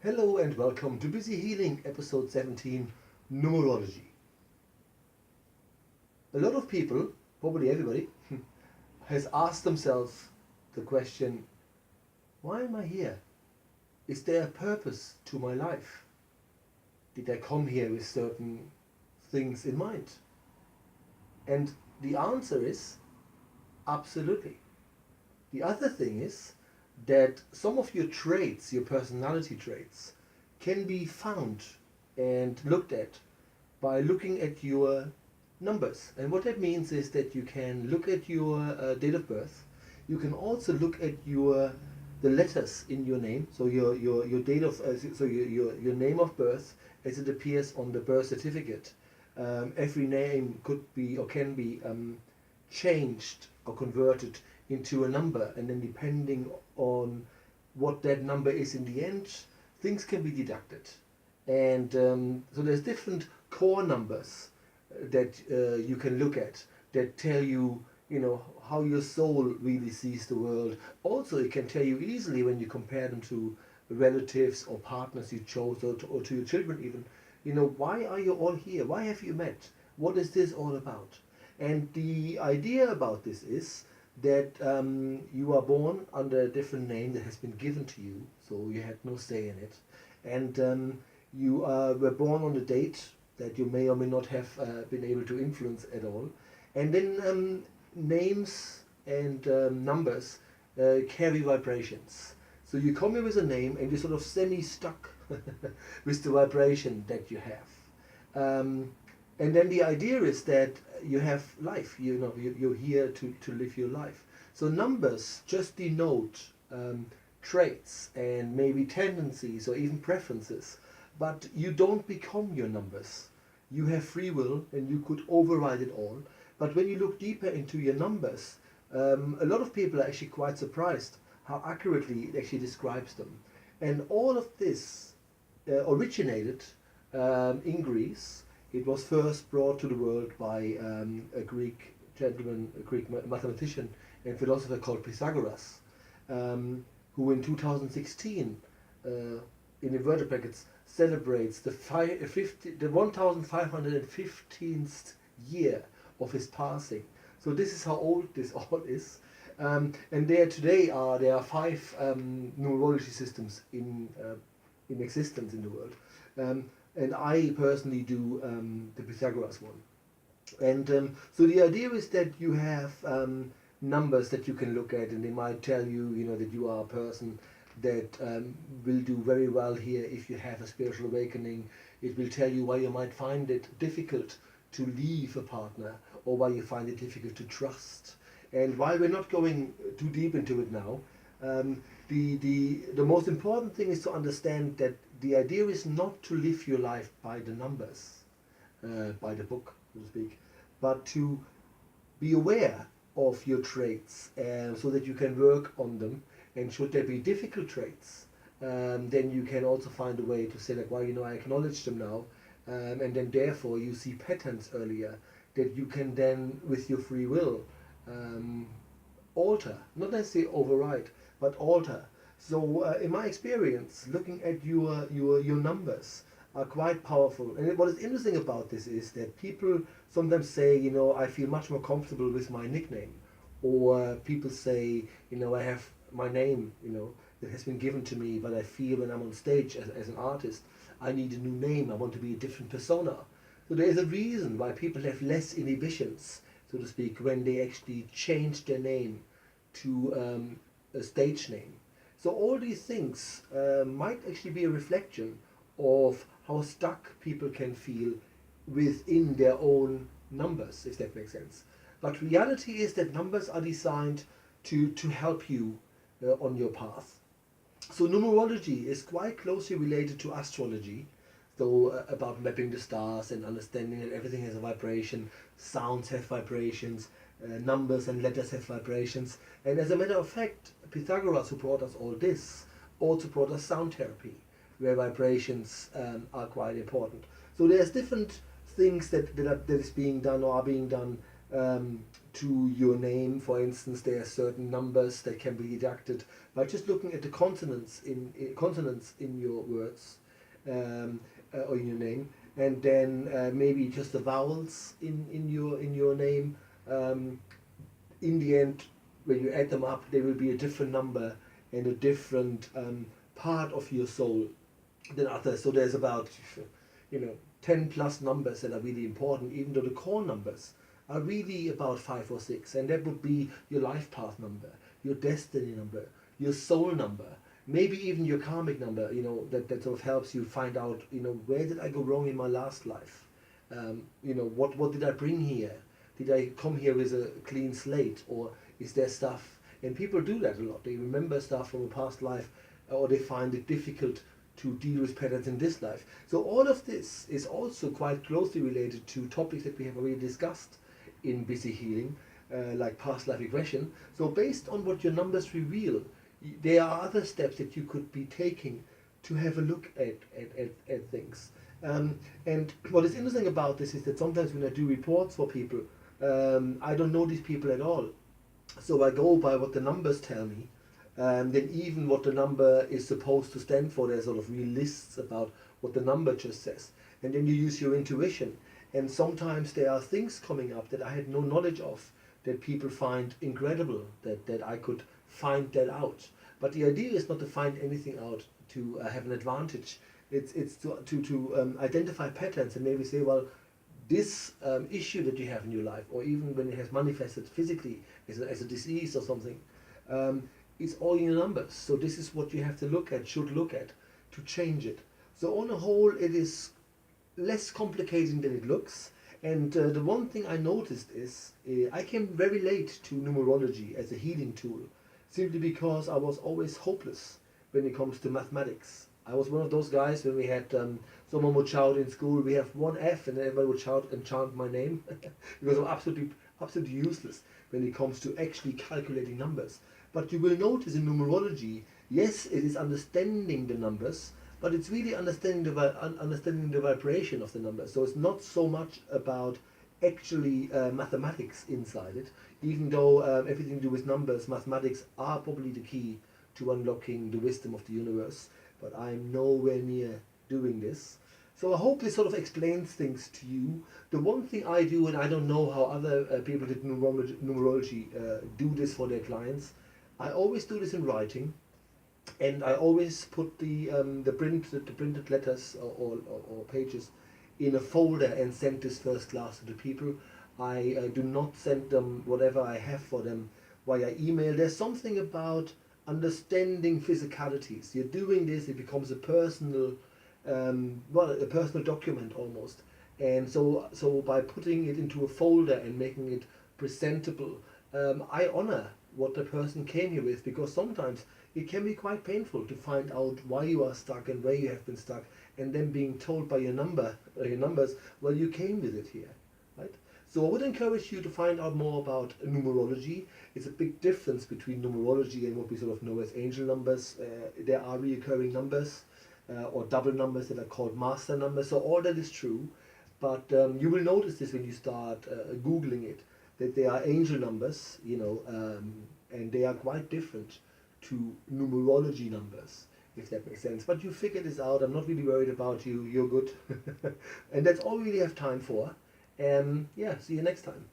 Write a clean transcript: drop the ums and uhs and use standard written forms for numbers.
Hello and welcome to Busy Healing, episode 17, Numerology. A lot of people, probably everybody, has asked themselves the question, why am I here? Is there a purpose to my life? Did I come here with certain things in mind? And the answer is absolutely. The other thing is that some of your traits, your personality traits, can be found and looked at by looking at your numbers. And what that means is that you can look at your date of birth. You can also look at the letters in your name, so your date of your name of birth as it appears on the birth certificate. Every name could be or can be changed or converted into a number, and then depending on what that number is in the end, things can be deducted. And so there's different core numbers that you can look at that tell you, how your soul really sees the world. Also, it can tell you easily when you compare them to relatives or partners you chose, or to your children even. Why are you all here? Why have you met? What is this all about? And the idea about this is that you are born under a different name that has been given to you, so you had no say in it. And you were born on a date that you may or may not have been able to influence at all. And then names and numbers carry vibrations. So you come here with a name and you're sort of semi-stuck with the vibration that you have. And then the idea is that you have life, you're here to live your life. So numbers just denote traits and maybe tendencies or even preferences, but you don't become your numbers. You have free will and you could override it all. But when you look deeper into your numbers, a lot of people are actually quite surprised how accurately it actually describes them. And all of this originated in Greece. It was first brought to the world by a Greek gentleman, a Greek mathematician and philosopher called Pythagoras, who in 2016, in inverted brackets, celebrates the 1515th year of his passing. So this is how old this all is. And there are 5 numerology systems in existence in the world. And I personally do the Pythagoras one. And so the idea is that you have numbers that you can look at, and they might tell you, that you are a person that will do very well here if you have a spiritual awakening. It will tell you why you might find it difficult to leave a partner, or why you find it difficult to trust. And while we're not going too deep into it now, the most important thing is to understand that the idea is not to live your life by the numbers, by the book, so to speak, but to be aware of your traits so that you can work on them. And should there be difficult traits, then you can also find a way to say, like, well, I acknowledge them now, and then therefore you see patterns earlier that you can then, with your free will, alter, not necessarily override, but alter. So in my experience, looking at your numbers are quite powerful. And what is interesting about this is that people sometimes say, I feel much more comfortable with my nickname. Or people say, I have my name, that has been given to me, but I feel when I'm on stage as an artist, I need a new name. I want to be a different persona. So there is a reason why people have less inhibitions, so to speak, when they actually change their name to a stage name. So all these things might actually be a reflection of how stuck people can feel within their own numbers, if that makes sense. But reality is that numbers are designed to help you on your path. So numerology is quite closely related to astrology, so about mapping the stars and understanding that everything has a vibration, sounds have vibrations, numbers and letters have vibrations. And as a matter of fact, Pythagoras, who brought us all this, also brought us sound therapy, where vibrations are quite important. So there's different things that is being done or are being done to your name. For instance, there are certain numbers that can be deducted by just looking at the consonants in your words, or in your name, and then maybe just the vowels in your name. In the end, when you add them up, there will be a different number and a different part of your soul than others. So there's about 10 plus numbers that are really important, even though the core numbers are really about 5 or 6, and that would be your life path number, your destiny number, your soul number, maybe even your karmic number. That sort of helps you find out, where did I go wrong in my last life? What did I bring here? Did I come here with a clean slate, or is there stuff? And people do that a lot. They remember stuff from a past life, or they find it difficult to deal with patterns in this life. So all of this is also quite closely related to topics that we have already discussed in Busy Healing, like past life regression. So based on what your numbers reveal, there are other steps that you could be taking to have a look at things. And what is interesting about this is that sometimes when I do reports for people, I don't know these people at all. So I go by what the numbers tell me. Then even what the number is supposed to stand for, there's sort of real lists about what the number just says. And then you use your intuition. And sometimes there are things coming up that I had no knowledge of, that people find incredible, that I could find that out. But the idea is not to find anything out to have an advantage. It's to identify patterns and maybe say, well, this issue that you have in your life, or even when it has manifested physically as a disease or something, it's all in your numbers. So this is what you have to should look at to change it. So on a whole, it is less complicated than it looks. And the one thing I noticed is I came very late to numerology as a healing tool, simply because I was always hopeless when it comes to mathematics. I was one of those guys when we had someone would shout in school, we have one F, and everybody would shout and chant my name because I'm absolutely useless when it comes to actually calculating numbers. But you will notice in numerology, yes, it is understanding the numbers, but it's really understanding the vibration of the numbers. So it's not so much about actually mathematics inside it, even though everything to do with numbers, mathematics are probably the key to unlocking the wisdom of the universe. But I'm nowhere near doing this. So I hope this sort of explains things to you. The one thing I do, and I don't know how other people did numerology do this for their clients, I always do this in writing, and I always put the printed letters or pages in a folder and send this first class to the people. I do not send them whatever I have for them via email. There's something about understanding physicalities. You're doing this, it becomes a personal, a personal document almost. And so by putting it into a folder and making it presentable, I honor what the person came here with, because sometimes it can be quite painful to find out why you are stuck and where you have been stuck, and then being told by your numbers, well, you came with it here, right? So I would encourage you to find out more about numerology. It's a big difference between numerology and what we sort of know as angel numbers. There are recurring numbers or double numbers that are called master numbers. So all that is true, but you will notice this when you start Googling it, that they are angel numbers, and they are quite different to numerology numbers, if that makes sense. But you figure this out. I'm not really worried about you. You're good. And that's all we really have time for. Yeah, see you next time.